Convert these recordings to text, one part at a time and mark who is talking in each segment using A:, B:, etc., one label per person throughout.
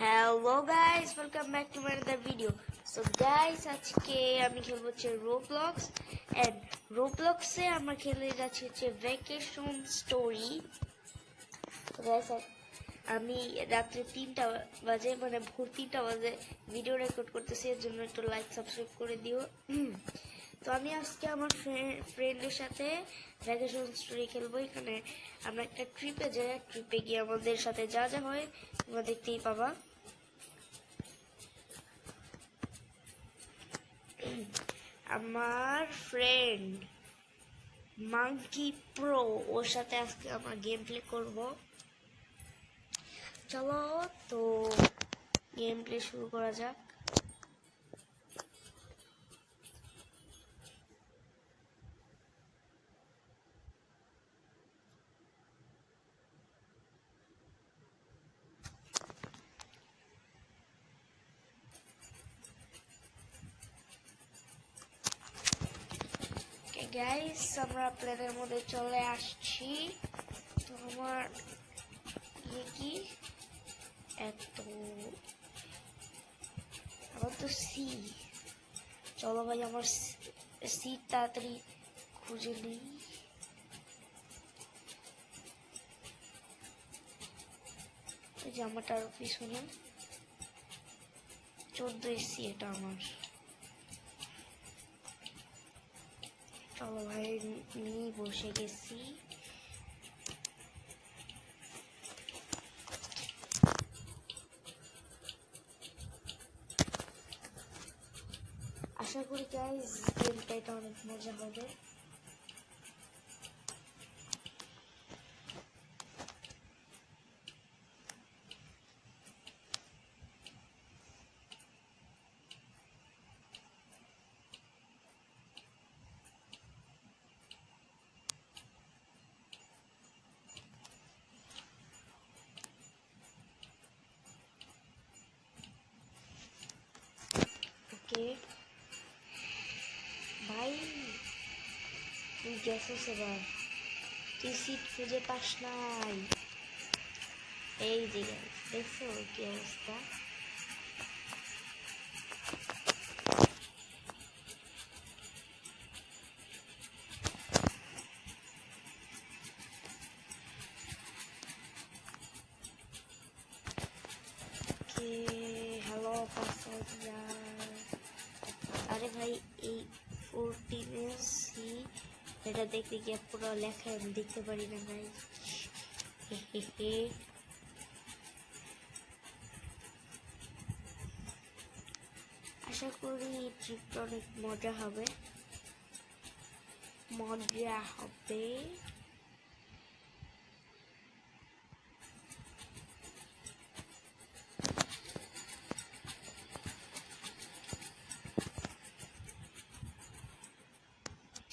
A: Hello guys, welcome back to my another video. So guys, আজকে আমি খেলবো হচ্ছে রোবলক্স। এন্ড রোবলক্সে আমরা খেলে যাচ্ছি হচ্ছে ভ্যাকেশন স্টোরি। তো গাইস, আমি রাত্রে 3টা বাজে মানে ভোর 3টা বাজে ভিডিও রেকর্ড করতেছি, এর জন্য একটু লাইক সাবস্ক্রাইব করে দিও। তো আমি আজকে আমার ফ্রেন্ডের সাথে ভ্যাকেশন স্টোরি খেলবো। এখানে আমরা একটা ট্রিপে যাই, ট্রিপে গিয়ে আমাদের সাথে যা যা হয় তোমরা দেখতেই পাবা। আমার ফ্রেন্ড মাঙ্কি প্রো, ওর সাথে আজকে আমরা গেম প্লে করবো। চলো তো গেম প্লে শুরু করা যাক। গাইস, আমরা প্লেনের মধ্যে চলে আসছি। তো আমার কি এত আমার তো সি, চলো ভাই আমার সিট তাড়াতাড়ি খুঁজে নিই। এই জামাটার পিছনে 14 এসি, এটা আমার। চলো ভাই, নিয়ে বসে গেছি। আশা করি গাইস গেমটা এটা অনেক মজা হবে। ওকে ভাই, তুই গেছিস এবার, তুই সিট খুঁজে পাস নাই। এই যে দেখছো কি অবস্থা। হ্যালো প্যাসেঞ্জার, আরে ভাই এই 14 এটা দেখতে গিয়ে পুরো লেখা আমি দেখতে পারি না ভাই। আশা করি ট্রিপটা অনেক মজা হবে।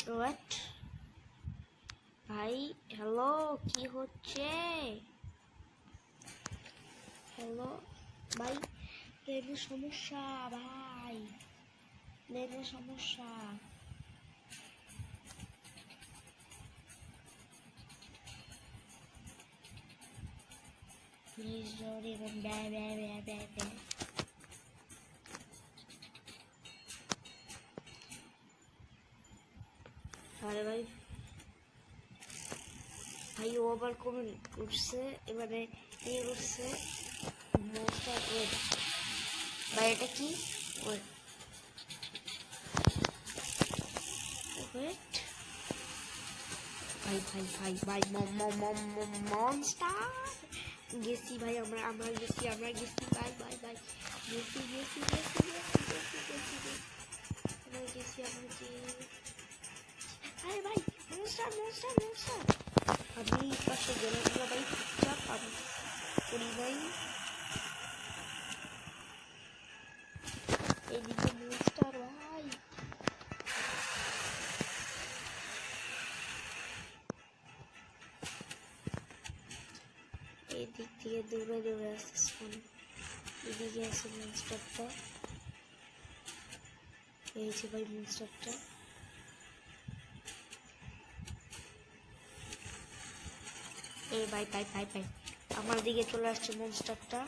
A: হোয়াট ভাই, হ্যালো কি হচ্ছে? হ্যালো ভাই, প্লেনের সমস্যা ভাই, প্লেনের সমস্যা। প্লিজ ডোন্ট ইভেন আরে ভাই, ভাই ও আবার কমেন্ট করছে, এবারে ইয়ে করছে মোস্টার ওয়েট। ভাই এটা কি? ওয়েট ওয়েট ভাই ভাই ভাই ভাই মনস্টার গেছি ভাই, আমরা গেছি ভাই ভাই ভাই, গেছি আরে ভাই মনস্টার আমি পাশে গেলাম না ভাই, চুপচাপ আমি করি ভাই। এইদিকে মনস্টার ভাই, এই দিক থেকে দৌড়ে আসতেছে, এদিকে আছে মনস্টারটা। এই যে ভাই মনস্টারটা, এই ভাই আমার দিকে চলে আসছে মনস্টারটা।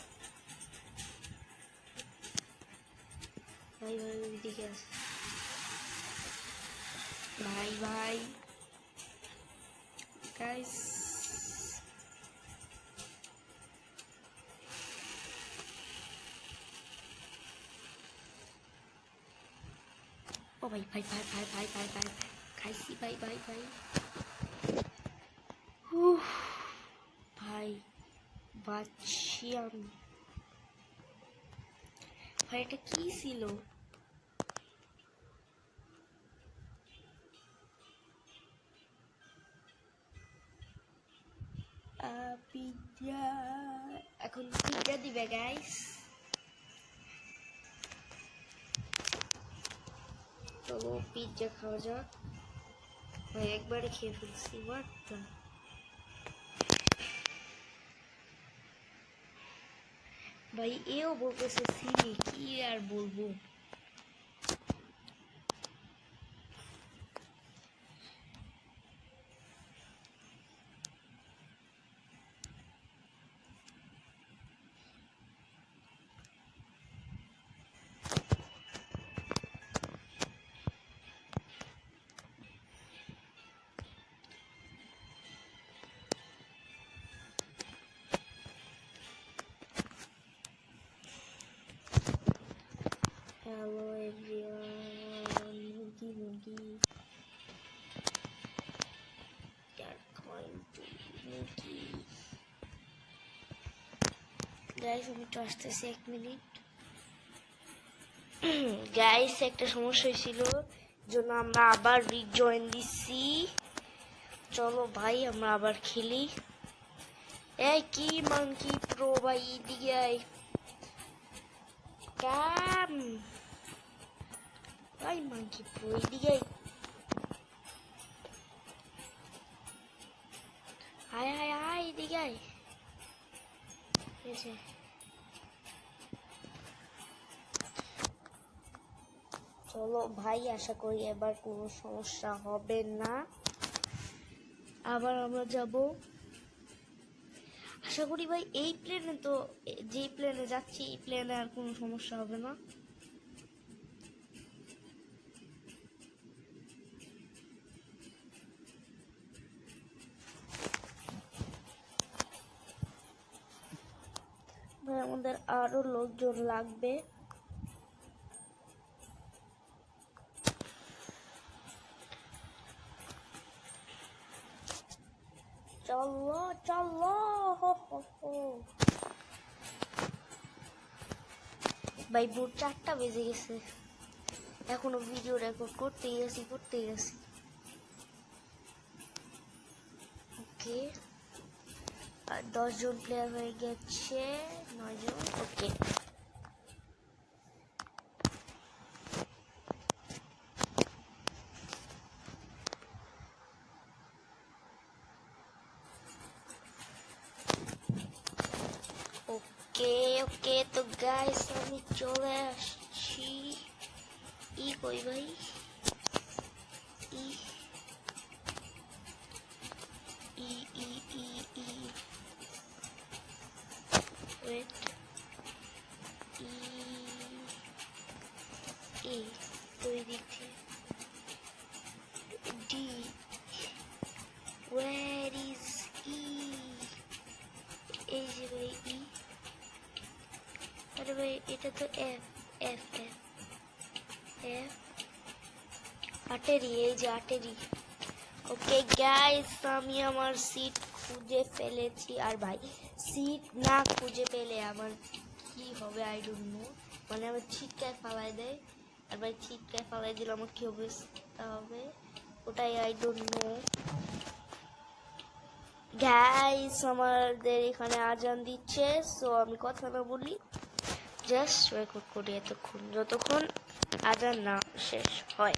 A: ভাই ভাই ওইদিকে আছে ভাই ভাই গাইস ও ভাই ভাই ভাই ভাই ভাই ভাই ভাই খাইছি ভাই ভাই ভাই ভাই বাঁচছি আমি ভাই এটা কি ছিল পিজ্জা এখন পিজ্জা দিবে গাইস চলো পিজ্জা খাওয়া যাক ভাই একবারে খেয়ে ফেলছি ভাই এও বলতেছে সিরি কি আর বলবো Hello everyone, Moogie. They're going to Moogie. Guys, আমি তো আসতেছি 1 মিনিট গাইস একটা সমস্যা হয়েছিল জন্য আমরা আবার রিজয়েন দিছি চলো ভাই আমরা আবার খেলি এই কি মাঙ্কি প্রো ভাই দিকে আয় কাম ভাই মাঙ্কি প্রো দিকে আয় আয় আয় দিকে আয় এসে চলো ভাই আশা করি এবার কোনো সমস্যা হবে না আবার আমরা যাব আশা করি ভাই এই প্লেনে তো যে প্লেনে যাচ্ছি এই প্লেনে আর কোনো সমস্যা হবে না ভাই আমাদের আরো লোকজন লাগবে চলো চলো ভাই ভোর 4টা বেজে গেছে এখনো ভিডিও রেকর্ড করতেই আছি ওকে আর 10 জন প্লেয়ার হয়ে গেছে 9 জন ওকে ওকে তো গাইস আমি চলে আসছি ই কই ভাই ই ই ই ই ই ওয়েট ই কই দিচ্ছি ডি where is E এই যে ভাই ই আরে ভাই এটা তো এফ এফ এফ এফ আটেরি এই যে আটেরি ওকে গাইস আমি আমার সিট খুঁজে ফেলেছি আর ভাই সিট না খুঁজে পেলে আমার কি হবে আই ডোন্ট নো মানে আমার ছিটকায় ফালাই দেয় আর ভাই ছিটকায় ফালাই দিলে আমার কি অবস্থা হবে ওটাই আই ডোন্ট নো গাইস আমাদের এখানে আজান দিচ্ছে সো আমি কথা না বলি জাস্ট রেকর্ড করি এতক্ষণ যতক্ষণ আজান না শেষ হয়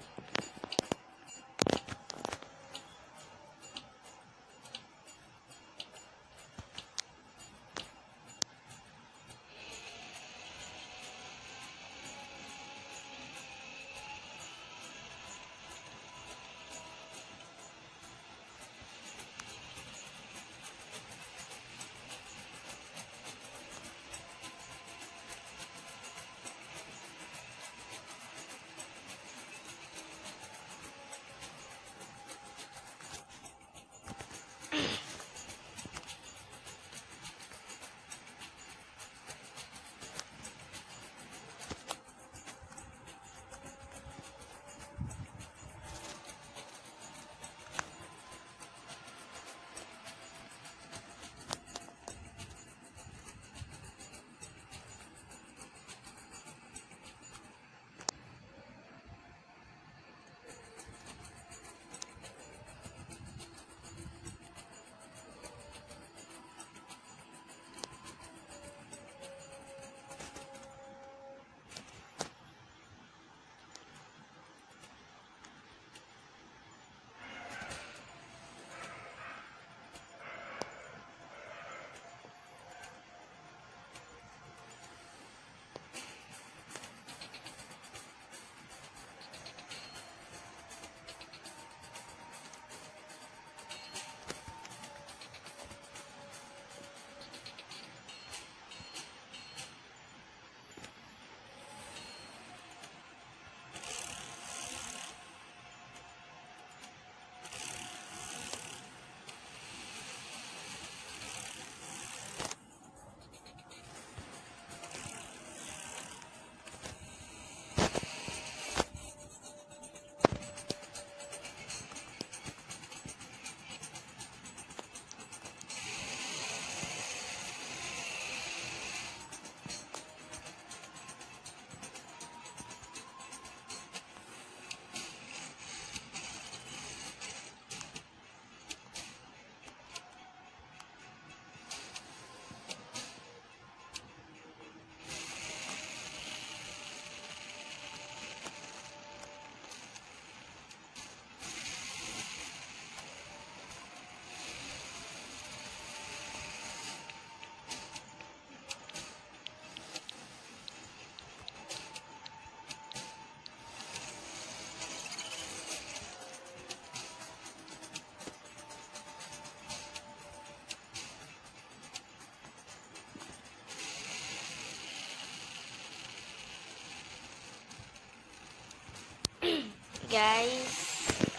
A: গাইস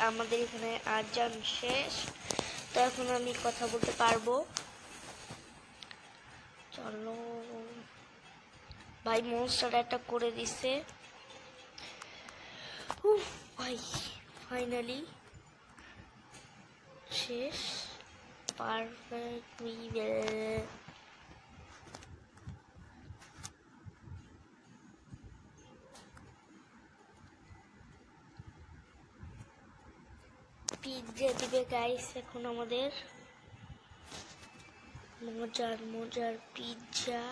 A: আমাদের এখানে আজান শেষ, তো এখন আমি কথা বলতে পারবো। চলো ভাই, মনস্টার অ্যাটাক করে দিছে। ভাই ফাইনালি শেষ, পারফেক্ট। পিজ্জা দিবে গাইস এখন আমাদের, মজার মজার পিজ্জা।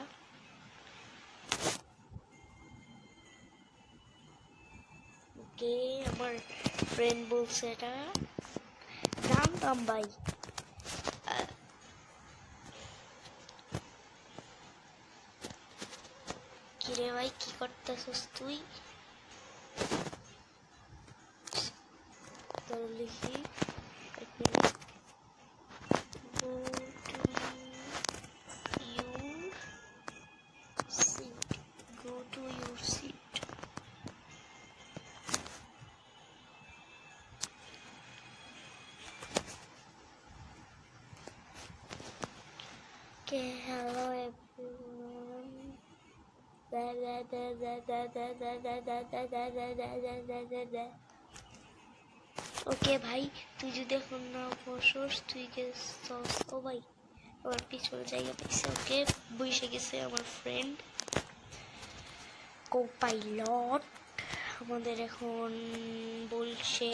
A: ওকে, আমার ফ্রেন্ড বলছে এটা, জানতাম ভাই। কিরে ভাই, কি করতেছিস তুই? লিখি go to your seat. Okay, hello everyone. ওকে ভাই, তুই যদি এখন না বসস তুই গেছস। ও ভাই, আমার পিছনে জায়গা পেয়েছে। ওকে, বসে গেছে আমার ফ্রেন্ড কো পাইলট। আমাদের এখন বলছে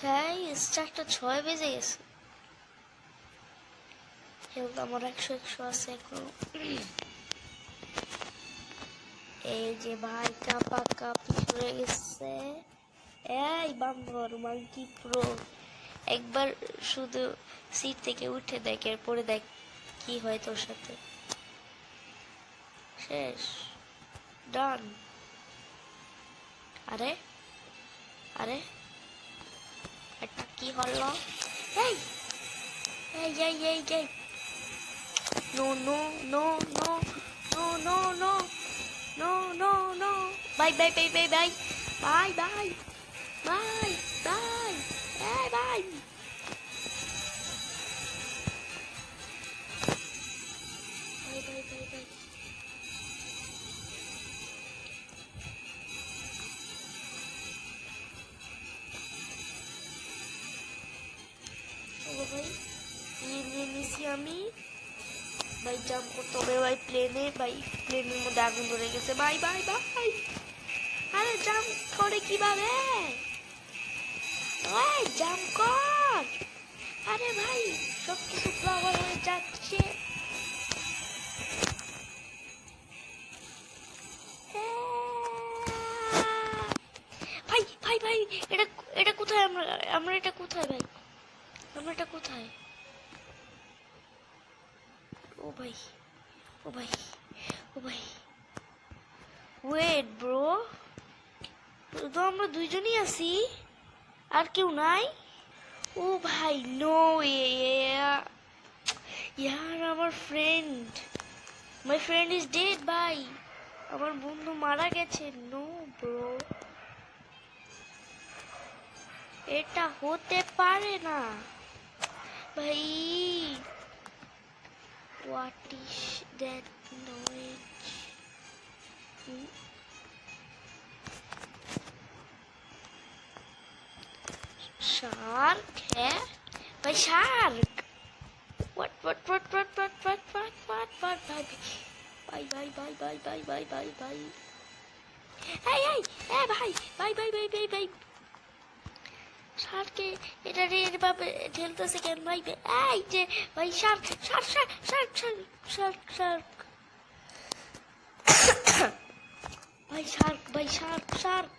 A: গাইস 4:06 বেজে গেছে। হেলথ আমার 100 আছে এখন। এই যে ভাই কাপা কাপি হয়ে গেছে। এই বান্দর মাঙ্কি প্রো, একবার শুধু সিট থেকে উঠে দেখ, এরপরে দেখ কি হয় তোর সাথে। শেষ, ডান। আরে আরে এটা কি হলো? এই এই এই এই এই no no no no no no no no no no bye bye bye bye bye bye bye bye bye এই bye. Bye bye bye bye. ভাই নিয়ে নিছি আমি। ভাই জাম্প করতে হবে ভাই প্লেনে। ভাই প্লেনের মধ্যে আগুন ধরে গেছে। By bye by. আরে জাম্প করে কিভাবে? ওই জাম্প কর। আরে ভাই সব কিছু ফ্লাওয়ার হয়ে যাচ্ছে। ভাই ভাই ভাই, এটা এটা কোথায়? আমরা আমরা এটা কোথায় ভাই? আমরা এটা কোথায়? ও ভাই ও ভাই ও ভাই, ওয়েট ব্রো, তো আমরা দুইজনই আছি, আর কেউ নাই? ও ভাই নো, ইয়ার আমার friend, my friend is dead ভাই, আমার বন্ধু মারা গেছে। নো ব্রো, এটা হতে পারে না ভাই। What is that noise? Shark है भाई, शार्क। what भाई भाई भाई भाई भाई भाई भाई भाई भाई এই এই এ ভাই ভাই ভাই ভাই ভাই ভাই, শার্ককে এটা রে এভাবে ঠেলতেছে কেন ভাই? এই যে ভাই Shark Shark Shark Shark Shark Shark ভাই, শার্ক ভাই, শার্ক শার্ক।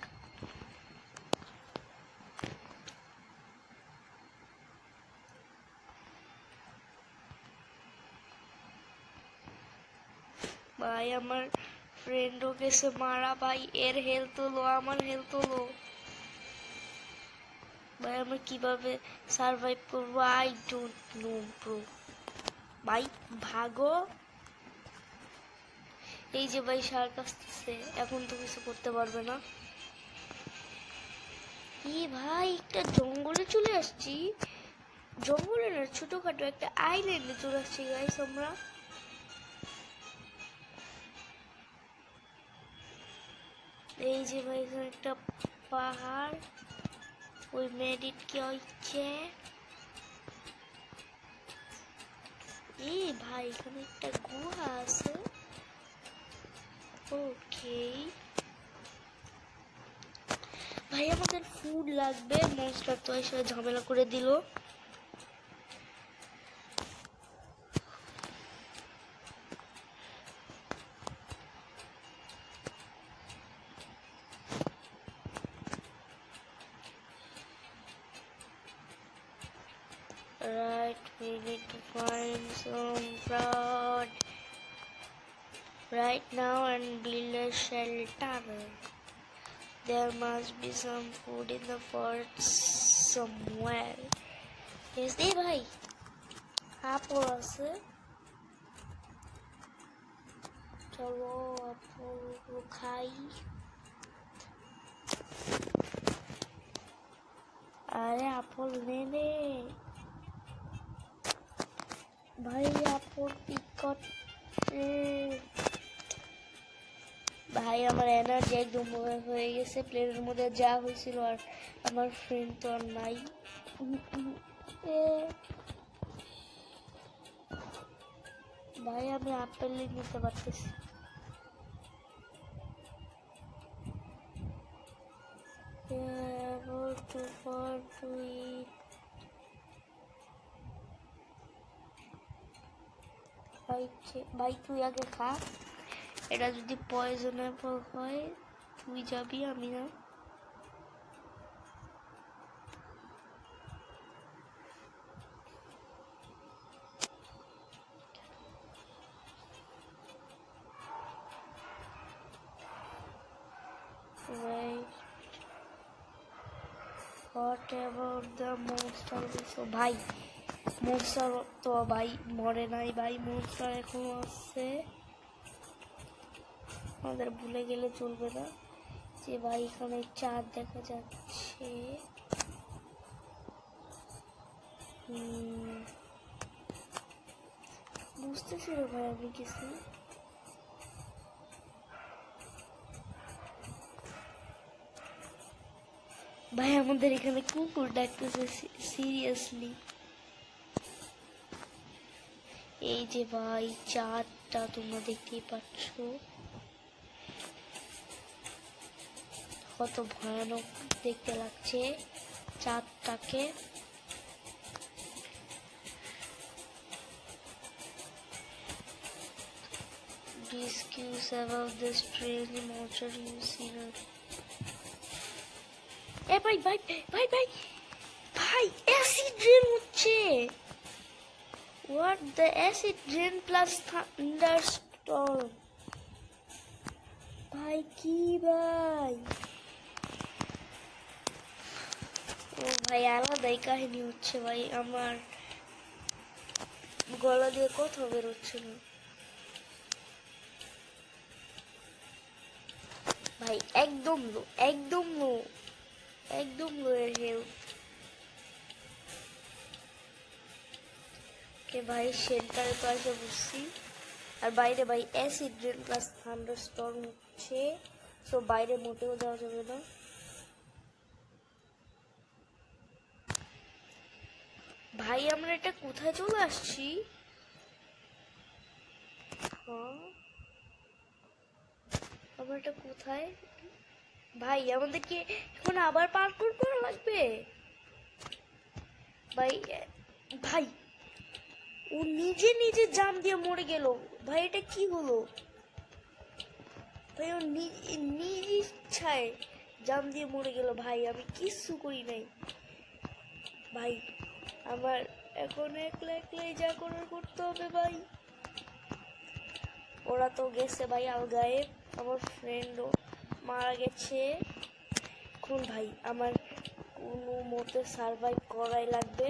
A: ভাই আমার ফ্রেন্ডও গেছে মারা ভাই, এর হেলথ হলো আমার হেলথ হলো ভাই, আমরা কিভাবে সারভাইভ করবো? I don't know bro. ভাই ভাগো, এই যে ভাই শার্ক আসতেছে, এখন তো কিছু করতে পারবে না। এই ভাই একটা জঙ্গলে চলে আসছি, জঙ্গলে না ছোটখাটো একটা আইল্যান্ডে চলে আসছি গাইস আমরা। এই যে ভাই এখানে একটা পাহাড়, ওই মেডিট কি হচ্ছে। এই ভাই এখানে একটা গুহা আছে। ওকে ভাই আমাদের ফুড লাগবে, মনস্টার তো এসে ঝামেলা করে দিল। Right, we need to find some fruit right now and build a shelter. There must be some food in the forest somewhere. Yes, dey bhai. Apple আছে। চলো আপেল খাই। আরে আপেল নে রে ভাই, আপেল পিক করতে। ভাই আমার এনার্জি একদম হয়ে গেছে, প্লেনের মধ্যে যা হয়েছিল আর আমার ফ্রেন্ড তো আর নাই। ভাই আমি আপেলই নিতে পারতেছি। ভাই তুই আগে খা, এটা যদি পয়জনেবল হয় তুই যাবি, আমি না। What about the monster? So ভাই মনস্টার তো ভাই মরে নাই ভাই, মনস্টার এখনো আছে, আমাদের ভুলে গেলে চলবে না। যে ভাই এখানে চাঁদ দেখা যাচ্ছে। বুঝতেছি রে ভাই আমি কিছু। ভাই আমাদের এখানে কুকুর ডাকতেছে সিরিয়াসলি। এই যে ভাই চাঁদটা তোমরা দেখতেই পাচ্ছ, কত ভয়ানক দেখতে লাগছে চাঁদটাকে। Discuss about the strange monster you see. এ ভাই ভাই ভাই ভাই ভাই অ্যাসিড রেন হচ্ছে। What the acid rain plus thunderstorm? ভাই কি ভাই, ও ভাই আলাদাই কাহিনী হচ্ছে ভাই, আমার গলা দিয়ে কথা বেরোচ্ছে না ভাই, একদম লো একদম লো একদম লো এর হেলথ। কে ভাই শেল্টারে তো এসে বুঝছি, আর বাইরে ভাই অ্যাসিড রেন প্লাস থান্ডারস্টর্ম হচ্ছে, সো বাইরে মোটেও যাওয়া যাবে না। ভাই আমরা এটা কোথায় চলে আসছি? আমরা এটা কোথায় ভাই, আমাদেরকে এখন আবার পার্কুর করা লাগবে ভাই। ভাই ও নিজে নিজে জাম দিয়ে মরে গেল ভাই, এটা কি হলো ভাই? ও নিজ ইচ্ছায় জাম দিয়ে মরে গেল ভাই, আমি কিচ্ছু করি নাই ভাই। আমার এখন একলা একলাই যা করার করতে হবে ভাই। ওরা তো গেছে ভাই আলগায়ে, আমার ফ্রেন্ডও মারা গেছে। এখন ভাই আমার কোনো মতে সার্ভাইভ করাই লাগবে।